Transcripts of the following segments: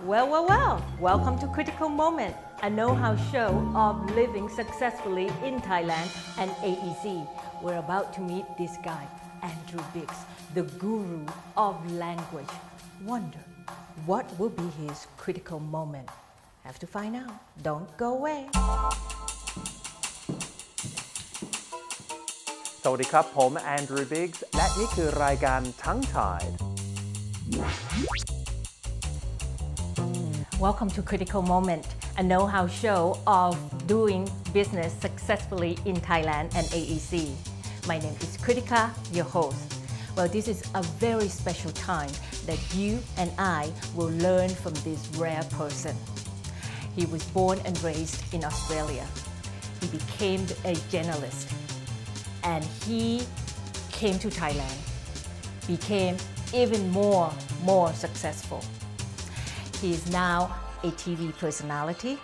Well, welcome to Critical Moment, a know-how show of living successfully in Thailand and AEC. We're about to meet this guy, Andrew Biggs, the guru of language. Wonder, what will be his critical moment? Have to find out. Don't go away. สวัสดีครับผม Andrew Biggs และนี่คือรายการทั้งไทย Welcome to Critical Moment, a know-how show of doing business successfully in Thailand and AEC. My name is Kritika, your host. Well, this is a very special time that you and I will learn from this rare person. He was born and raised in Australia. He became a journalist and he came to Thailand, became even more successful. He is now a TV personality.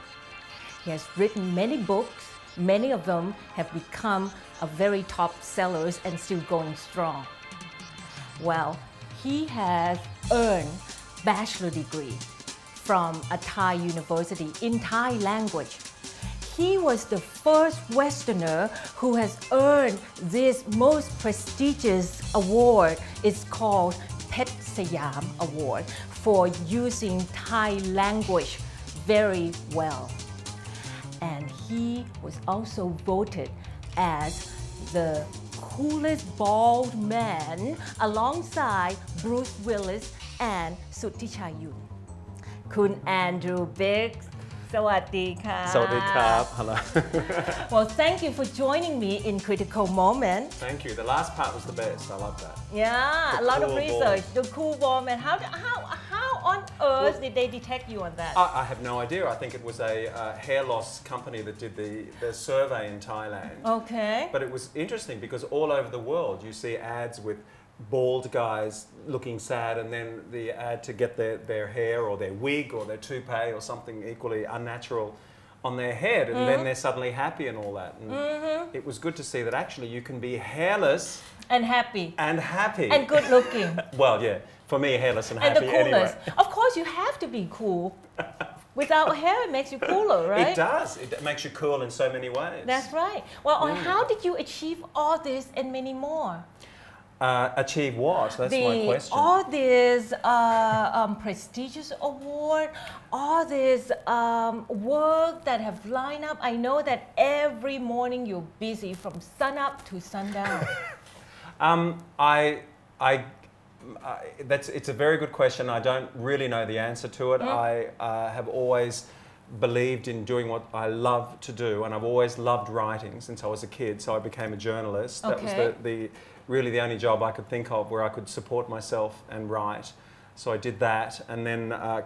He has written many books. Many of them have become a very top sellers and still going strong. Well, he has earned bachelor degree from a Thai university in Thai language. He was the first Westerner who has earned this most prestigious award. It's called Pet Siam Award for using Thai language very well. And he was also voted as the coolest bald man alongside Bruce Willis and Sutishayu. Kun Andrew Biggs. สวัสดีค่ะ สวัสดีครับ Hello. Well, thank you for joining me in Critical Moment. Thank you. The last part was the best. I love that. Yeah, a lot of research. The cool bald man. How on earth did they detect you on that? I have no idea. I think it was a hair loss company that did the survey in Thailand. Okay. But it was interesting because all over the world you see ads with bald guys looking sad and then the ad to get their hair or their wig or their toupee or something equally unnatural on their head and then they're suddenly happy and all that. And it was good to see that actually you can be hairless and happy. And good looking. Well, yeah, for me hairless and happy the coolest. Anyway. Of course you have to be cool. Without hair it makes you cooler, right? It does. It makes you cool in so many ways. That's right. Well, how did you achieve all this and many more? Achieve what? That's my question. All this prestigious award, all this work that have lined up. I know that every morning you're busy from sun up to sundown. It's a very good question. I don't really know the answer to it. I have always believed in doing what I love to do, and I've always loved writing since I was a kid. So I became a journalist. Okay. That was really the only job I could think of where I could support myself and write. So I did that, and then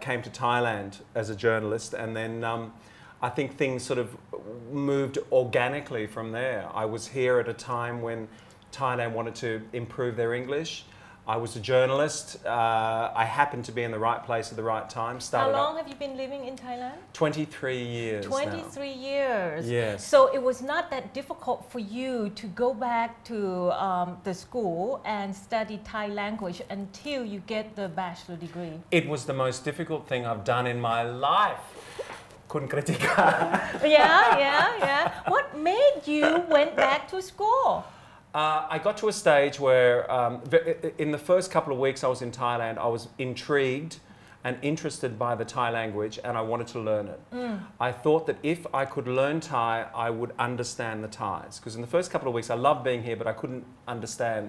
came to Thailand as a journalist, and then I think things sort of moved organically from there. I was here at a time when Thailand wanted to improve their English. I was a journalist. I happened to be in the right place at the right time. How long have you been living in Thailand? 23 years 23 years. Yes. So it was not that difficult for you to go back to the school and study Thai language until you get the bachelor degree. It was the most difficult thing I've done in my life. Kun Kritika. Yeah. What made you went back to school? I got to a stage where in the first couple of weeks I was in Thailand, I was intrigued and interested by the Thai language and I wanted to learn it. I thought that if I could learn Thai, I would understand the Thais. Because in the first couple of weeks I loved being here, but I couldn't understand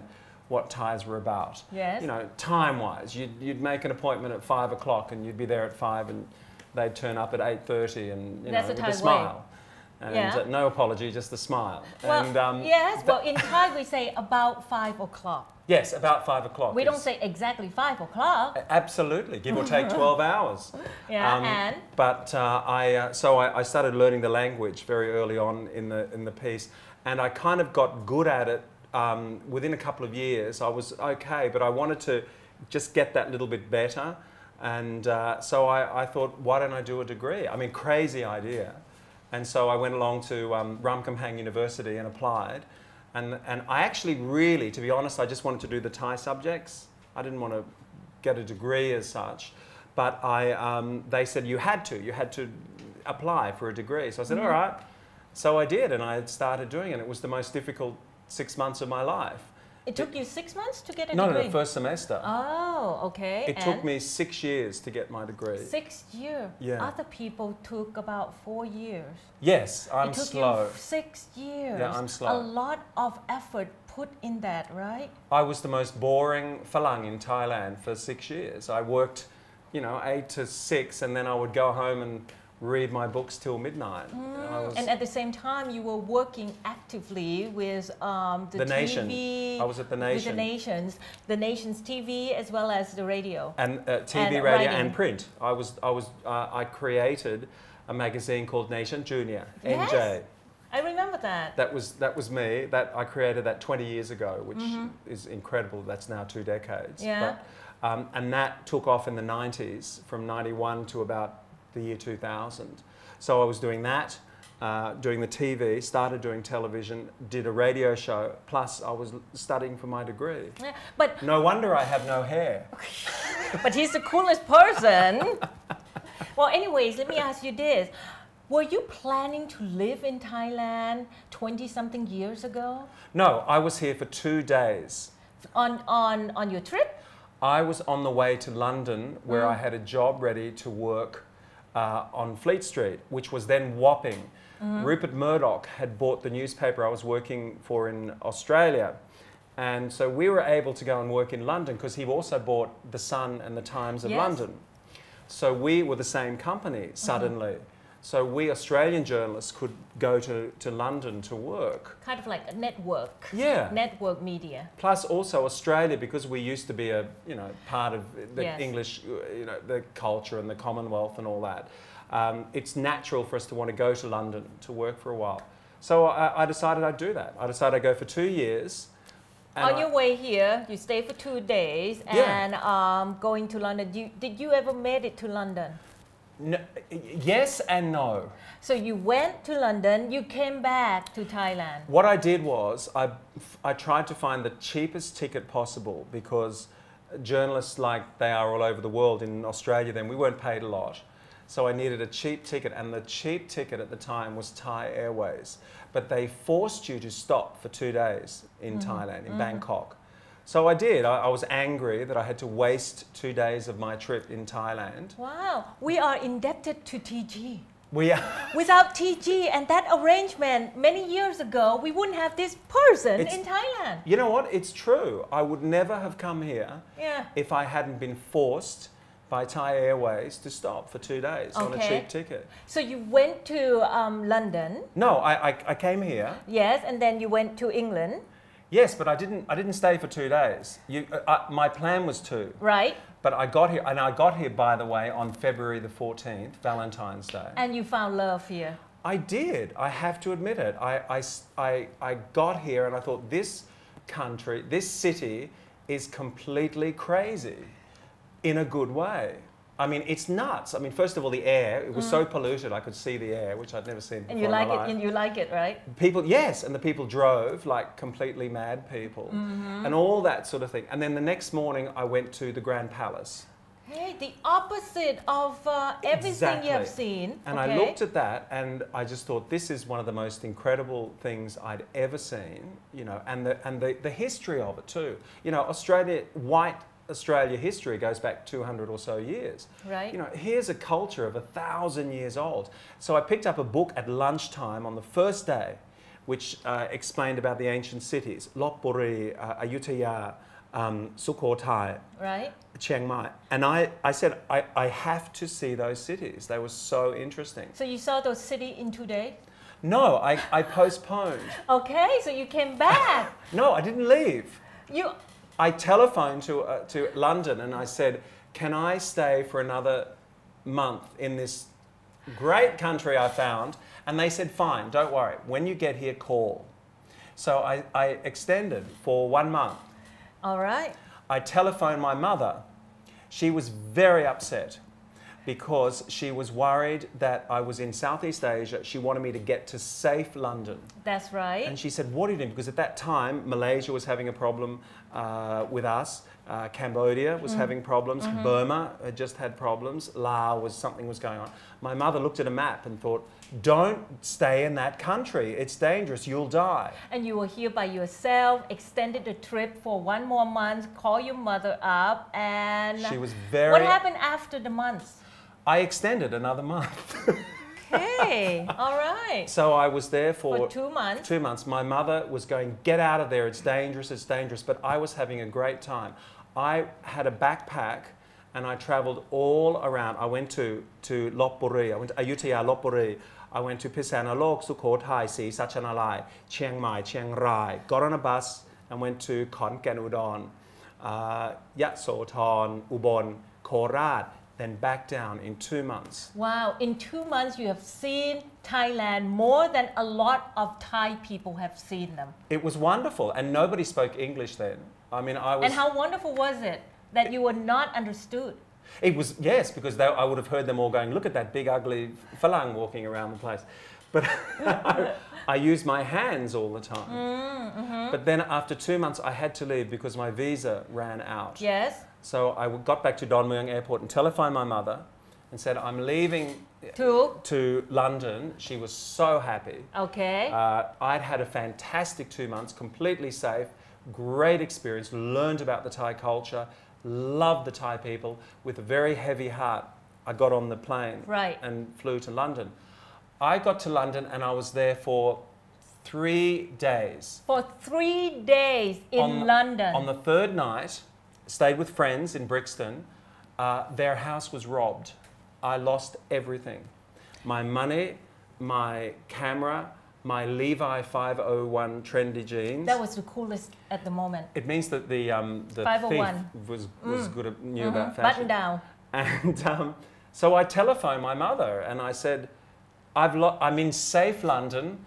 what Thais were about. Yes. You know, time-wise, you'd make an appointment at 5 o'clock and you'd be there at 5 and they'd turn up at 8:30 and, you know, with a smile. And no apology, just a smile. Well, and, yes, well in Thai we say about 5 o'clock. Yes, about 5 o'clock. We don't say exactly 5 o'clock. Absolutely, give or take 12 hours. Yeah, But I started learning the language very early on in the piece, and I kind of got good at it within a couple of years. I was okay, but I wanted to just get that little bit better. And so I thought, why don't I do a degree? I mean, crazy idea. And so I went along to Ramkhamhaeng University and applied. And I actually really, to be honest, I just wanted to do the Thai subjects. I didn't want to get a degree as such. But they said you had to apply for a degree. So I said, all right. So I did, and I started doing it. It was the most difficult 6 months of my life. It took you 6 months to get a No, degree? no, first semester. Oh, okay. It took me 6 years to get my degree. 6 years? Yeah. Other people took about 4 years. Yes, I'm slow. It took you 6 years. Yeah, I'm slow. A lot of effort put in that, right? I was the most boring phalang in Thailand for 6 years. I worked, 8 to 6, and then I would go home and read my books till midnight. And at the same time, you were working actively with the TV. Nation. I was at the Nation. With the Nation's TV as well as the radio. And TV, and radio, writing. and print. I created a magazine called Nation Junior, Yes, NJ. I remember that. That was me. I created that 20 years ago, which is incredible. That's now 2 decades. Yeah. But, and that took off in the 90s, from 91 to about the year 2000. So I was doing that, doing the TV, started doing television, did a radio show, plus I was studying for my degree. Yeah, but no wonder I have no hair. But he's the coolest person. Well, anyways, let me ask you this. Were you planning to live in Thailand 20-something years ago? No, I was here for 2 days. On your trip? I was on the way to London, where I had a job ready to work on Fleet Street, which was then Wapping. Rupert Murdoch had bought the newspaper I was working for in Australia. And so we were able to go and work in London because he also bought The Sun and The Times of London. So we were the same company suddenly. So we Australian journalists could go to London to work. Kind of like a network. Yeah. Network media. Plus also Australia, because we used to be a part of the English, the culture and the Commonwealth and all that. It's natural for us to want to go to London to work for a while. So I decided I'd do that. I decided I'd go for 2 years. On your way here, you stay for 2 days and going to London. Did you ever made it to London? No, yes and no. So you went to London, you came back to Thailand. What I did was I tried to find the cheapest ticket possible, because journalists, like they are all over the world, in Australia then, we weren't paid a lot. So I needed a cheap ticket, and the cheap ticket at the time was Thai Airways. But they forced you to stop for 2 days in Thailand, in Bangkok. So I did. I was angry that I had to waste 2 days of my trip in Thailand. Wow, we are indebted to TG. We are. Without TG and that arrangement many years ago, we wouldn't have this person in Thailand. You know what? It's true. I would never have come here if I hadn't been forced by Thai Airways to stop for 2 days on a cheap ticket. So you went to London? No, I came here. Yes, and then you went to England? Yes, but I didn't stay for 2 days. My plan was 2. Right. But I got here, and I got here, by the way, on February the 14th, Valentine's Day. And you found love here? I did. I have to admit it. I got here and I thought, this country, this city is completely crazy in a good way. I mean, it's nuts. I mean, first of all, the air, it was so polluted, I could see the air, which I'd never seen before. And you like it, and you like it, right? People, yes, and the people drove like completely mad people, and all that sort of thing. And then the next morning, I went to the Grand Palace. Hey, the opposite of everything you have seen. And I looked at that, and I just thought, this is one of the most incredible things I'd ever seen, and the history of it too. White Australia history goes back 200 or so years. Right. Here's a culture of 1,000 years old. So I picked up a book at lunchtime on the first day, which explained about the ancient cities, Lopburi, Ayutthaya, Sukhothai, right. Chiang Mai. And I said, I have to see those cities. They were so interesting. So you saw those cities in 2 days? No, I postponed. Okay, so you came back. No, I didn't leave. I telephoned to London and I said, can I stay for another month in this great country I found? And they said, fine, don't worry. When you get here, call. So I extended for 1 month. All right. I telephoned my mother. She was very upset because she was worried that I was in Southeast Asia. She wanted me to get to safe London. That's right. And she said, what are you doing? Because at that time, Malaysia was having a problem with us. Cambodia was having problems. Burma had just had problems. Laos something was going on. My mother looked at a map and thought, don't stay in that country. It's dangerous. You'll die. And you were here by yourself, extended the trip for 1 more month, call your mother up, and She was very... What happened after the months? I extended another month. Okay, all right. So I was there for 2 months. 2 months. My mother was going, get out of there, it's dangerous, it's dangerous. But I was having a great time. I had a backpack and I travelled all around. I went to Lopburi, I went to Ayutthaya, Lopburi. I went to Pisanalok, Sukhothai, Sri Sachanalai, Chiang Mai, Chiang Rai. Got on a bus and went to Khon Kaen Udon, Yasothon, Ubon, Korat. Then back down in 2 months. Wow, in 2 months you have seen Thailand more than a lot of Thai people have seen them. It was wonderful, and nobody spoke English then. I mean, I was... And how wonderful was it that you were not understood? It was, yes, because I would have heard them all going, look at that big ugly Falang walking around the place. But I used my hands all the time. But then after 2 months I had to leave because my visa ran out. Yes. So I got back to Don Mueang Airport and telephoned my mother and said, I'm leaving to London. She was so happy. Okay. I'd had a fantastic 2 months, completely safe, great experience, learned about the Thai culture, loved the Thai people. With a very heavy heart, I got on the plane and flew to London. I got to London and I was there for 3 days. For 3 days in London. On the third night, stayed with friends in Brixton. Their house was robbed. I lost everything. My money, my camera, my Levi 501 trendy jeans. That was the coolest at the moment. It means that the 501 thief was good at, knew about fashion. Button down. And so I telephoned my mother and I said, I'm in safe London,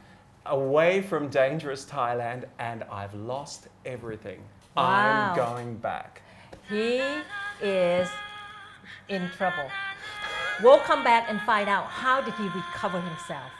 away from dangerous Thailand, and I've lost everything. Wow. I'm going back. He is in trouble. We'll come back and find out how did he recover himself.